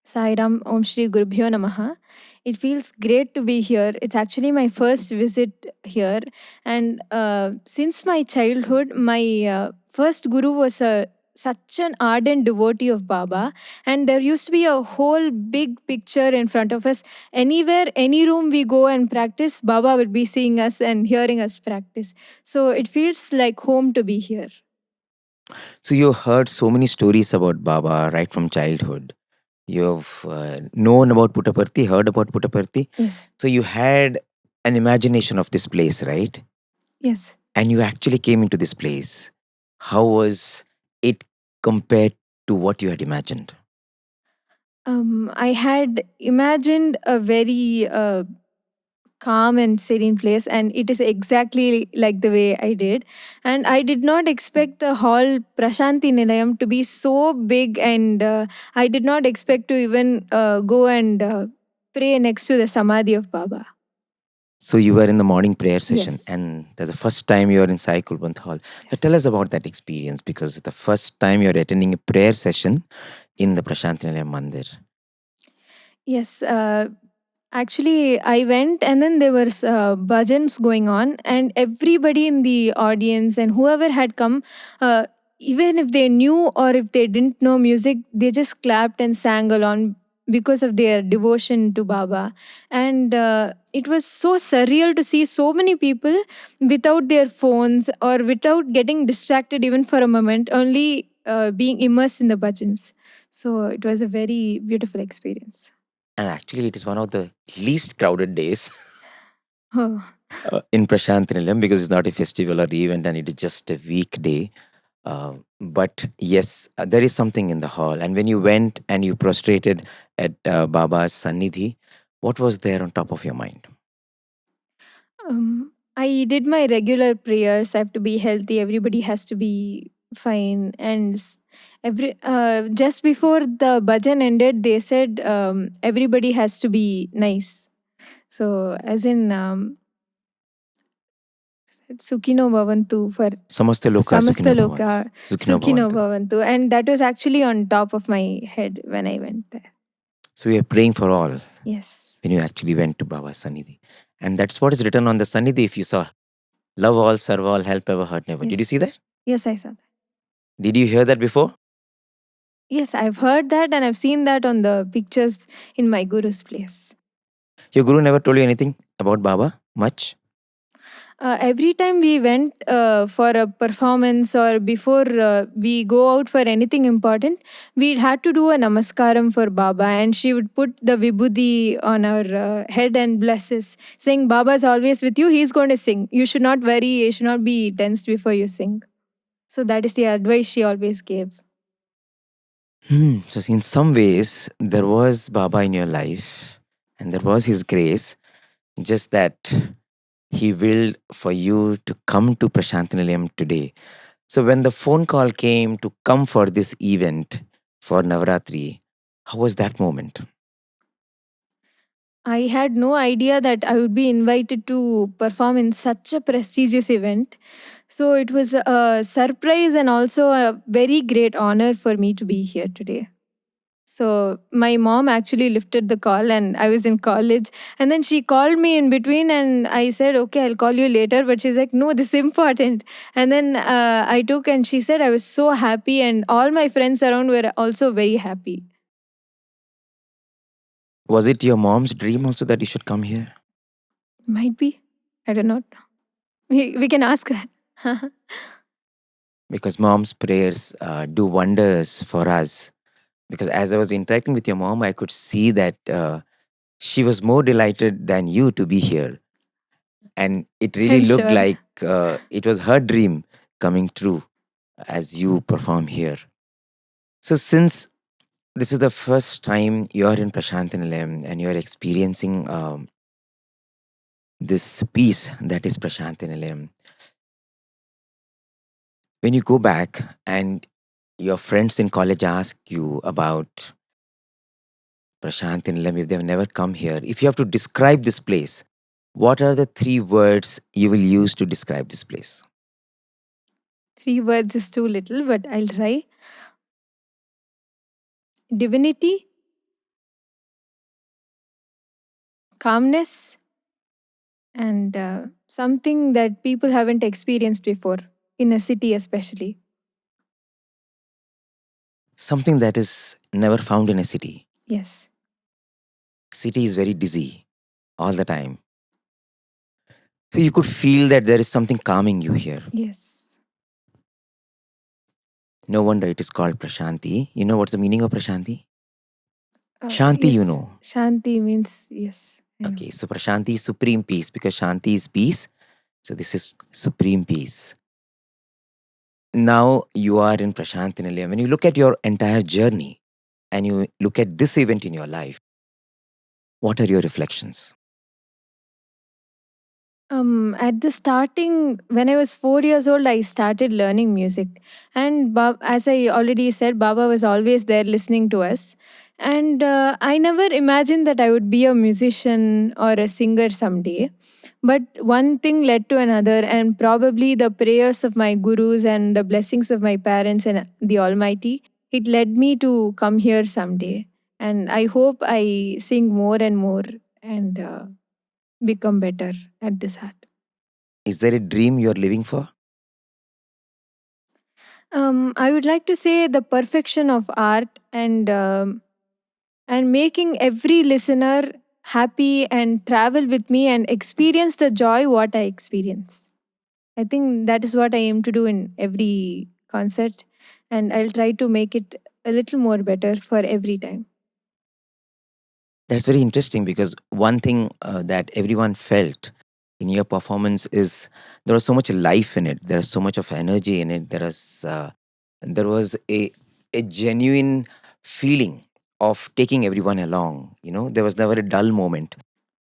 Sairam Om Shri Gurubhyo Namaha. It feels great to be here. It's actually my first visit here. And since my childhood, my first guru was such an ardent devotee of Baba. And there used to be a whole big picture in front of us. Anywhere, any room we go and practice, Baba would be seeing us and hearing us practice. So it feels like home to be here. So you heard so many stories about Baba right from childhood. You've known about Puttaparthi, heard about Puttaparthi. Yes. So you had an imagination of this place, right? Yes. And you actually came into this place. How was it compared to what you had imagined? I had imagined a very calm and serene place, and it is exactly like the way I did. And I did not expect the hall Prasanthi Nilayam to be so big, and I did not expect to even go and pray next to the Samadhi of Baba. So you were in the morning prayer session, Yes. and that's the first time you are in Sai Kulwant Hall. So tell us about that experience, because it's the first time you're attending a prayer session in the Prasanthi Nilayam Mandir. Yes. Actually, I went and then there was bhajans going on, and everybody in the audience and whoever had come, uh, even if they knew or if they didn't know music, they just clapped and sang along because of their devotion to Baba. And it was so surreal to see so many people without their phones or without getting distracted even for a moment, only being immersed in the bhajans. So it was a very beautiful experience. And actually, it is one of the least crowded days Oh. in Prasanthi Nilayam, because it's not a festival or event and it is just a weekday. But yes, there is something in the hall. And when you went and you prostrated at Baba's Sannidhi, what was there on top of your mind? I did my regular prayers. I have to be healthy. Everybody has to be fine. And every just before the bhajan ended, they said everybody has to be nice. So as in Sukhino Bhavantu for Samasta Loka Samasta Sukhino Bhavantu. Loka Sukhino Sukhino Bhavantu. Bhavantu, and that was actually on top of my head when I went there. So we are praying for all Yes. when you actually went to Baba's Sannidhi. And that's what is written on the Sannidhi, if you saw. Love all, serve all, help ever, hurt never. Did you Yes. see that? Yes, I saw that. Did you hear that before? Yes, I've heard that and I've seen that on the pictures in my guru's place. Your guru never told you anything about Baba? Much? Every time we went for a performance or before we go out for anything important, we had to do a namaskaram for Baba, and she would put the vibhuti on our head and bless us, saying, Baba is always with you, he's going to sing. You should not worry, you should not be tensed before you sing. So that is the advice she always gave. So in some ways, there was Baba in your life and there was his grace, just that he willed for you to come to Prasanthi Nilayam today. So when the phone call came to come for this event for Navaratri, how was that moment? I had no idea that I would be invited to perform in such a prestigious event. So it was a surprise and also a very great honor for me to be here today. So my mom actually lifted the call and I was in college. And then she called me in between and I said, okay, I'll call you later. But she's like, no, this is important. And then I took and she said, I was so happy and all my friends around were also very happy. Was it your mom's dream also that you should come here? Might be. I don't know. We can ask her. Because mom's prayers do wonders for us. Because as I was interacting with your mom, I could see that she was more delighted than you to be here. And it really I'm looked sure. like it was her dream coming true as you perform here. So, since this is the first time you're in Prasanthi Nilayam and you're experiencing this peace that is Prasanthi Nilayam, when you go back and your friends in college ask you about Prasanthi Nilayam, if they've never come here, if you have to describe this place, what are the 3 words you will use to describe this place? 3 words is too little, but I'll try. Divinity, calmness, and something that people haven't experienced before, in a city especially. Something that is never found in a city. Yes. City is very dizzy all the time. So you could feel that there is something calming you here. Yes. No wonder it is called Prashanti. You know what's the meaning of Prashanti? Shanti, you Yes. know. Shanti means yes. I know. Okay, so Prashanti is supreme peace because Shanti is peace. So this is supreme peace. Now you are in Prasanthi Nilayam. When you look at your entire journey and you look at this event in your life, what are your reflections? At the starting, when I was 4 years old, I started learning music. And as I already said, Baba was always there listening to us. And I never imagined that I would be a musician or a singer someday. But one thing led to another, and probably the prayers of my gurus and the blessings of my parents and the Almighty, it led me to come here someday. And I hope I sing more and more and become better at this art. Is there a dream you are living for? I would like to say the perfection of art and making every listener happy and travel with me and experience the joy what I experience. I think that is what I aim to do in every concert, and I'll try to make it a little more better for every time. That's very interesting because one thing that everyone felt in your performance is there was so much life in it. There was so much of energy in it. There was a genuine feeling of taking everyone along. You know, there was never a dull moment.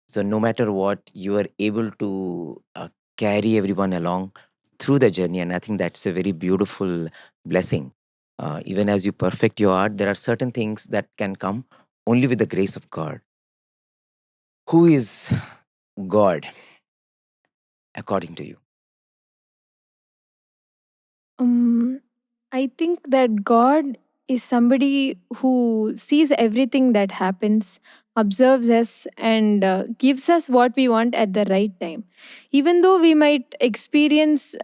So no matter what, you were able to carry everyone along through the journey, and I think that's a very beautiful blessing. Even as you perfect your art, there are certain things that can come only with the grace of God. Who is God according to you? Um, I think that God is somebody who sees everything that happens, observes us, and gives us what we want at the right time. Even though we might experience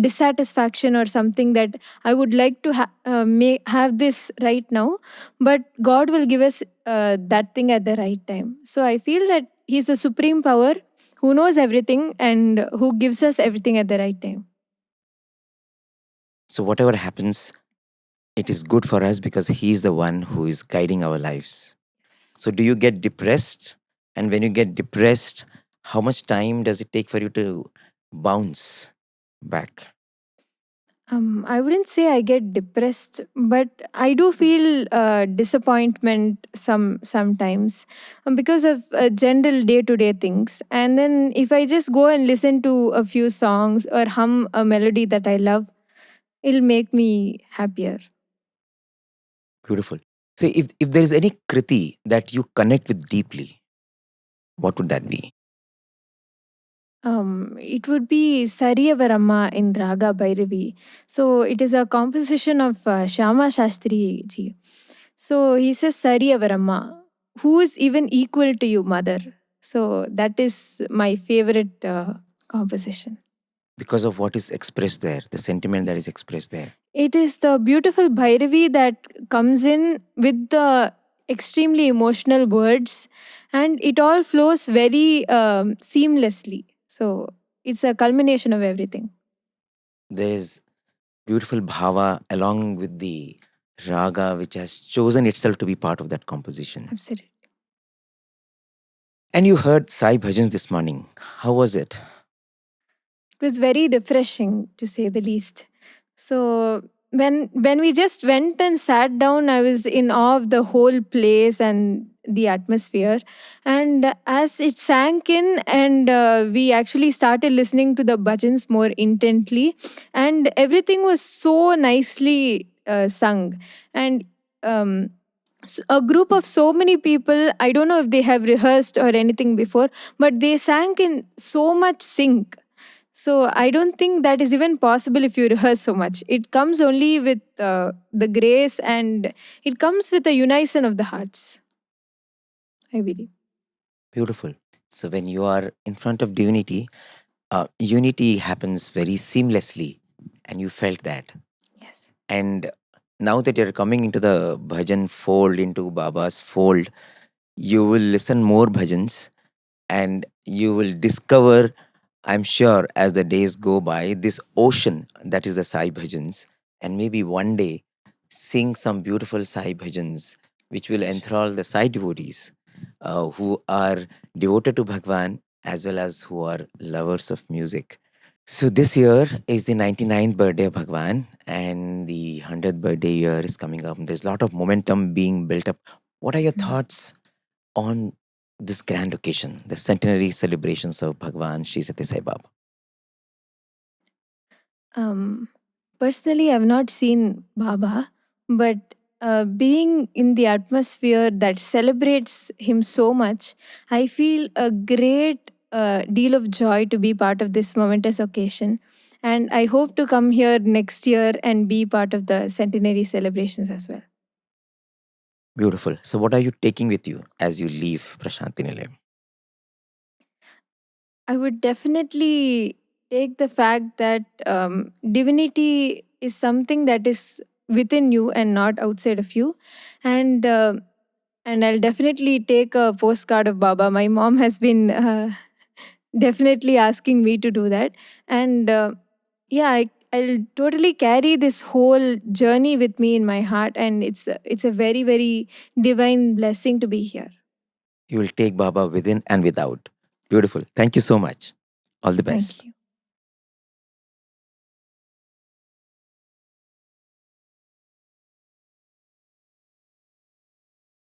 dissatisfaction or something that I would like to have this right now, but God will give us that thing at the right time. So I feel that He's the supreme power who knows everything and who gives us everything at the right time. So whatever happens, it is good for us because He is the one who is guiding our lives. So do you get depressed? And when you get depressed, how much time does it take for you to bounce back? I wouldn't say I get depressed, but I do feel disappointment sometimes because of general day to day things. And then if I just go and listen to a few songs or hum a melody that I love, it'll make me happier. Beautiful. So if there is any kriti that you connect with deeply, what would that be? It would be Sariyavarama in Raga Bhairavi. So it is a composition of Shyama Shastri ji. So he says Sariyavarama, who is even equal to you, mother. So that is my favorite composition. Because of what is expressed there, the sentiment that is expressed there. It is the beautiful Bhairavi that comes in with the extremely emotional words, and it all flows very seamlessly. So it's a culmination of everything. There is beautiful bhava along with the raga which has chosen itself to be part of that composition. Absolutely. And you heard Sai Bhajans this morning. How was it? It was very refreshing to say the least. So when we just went and sat down, I was in awe of the whole place and the atmosphere. And as it sank in, and we actually started listening to the bhajans more intently, and everything was so nicely sung. And um, a group of so many people, I don't know if they have rehearsed or anything before, but they sang in so much sync. So I don't think that is even possible if you rehearse so much. It comes only with the grace, and it comes with a unison of the hearts, I believe. Beautiful. So when you are in front of divinity, unity happens very seamlessly, and you felt that. Yes. And now that you're coming into the bhajan fold, into Baba's fold, you will listen more bhajans, and you will discover, I'm sure, as the days go by, this ocean that is the Sai Bhajans, and maybe one day sing some beautiful Sai Bhajans which will enthrall the Sai devotees who are devoted to Bhagwan as well as who are lovers of music. So this year is the 99th birthday of Bhagwan, and the 100th birthday year is coming up. There's a lot of momentum being built up. What are your Mm. thoughts on this grand occasion, the centenary celebrations of Bhagwan Sri Sathya Sai Baba? Um, Personally, I've not seen Baba, but being in the atmosphere that celebrates him so much, I feel a great deal of joy to be part of this momentous occasion. And I hope to come here next year and be part of the centenary celebrations as well. Beautiful. So, what are you taking with you as you leave Prasanthi Nilayam? I would definitely take the fact that divinity is something that is within you and not outside of you, and I'll definitely take a postcard of Baba. My mom has been definitely asking me to do that, and yeah, I'll totally carry this whole journey with me in my heart, and it's a very very divine blessing to be here. You will take Baba within and without. Beautiful. Thank you so much. All the Thank best. you.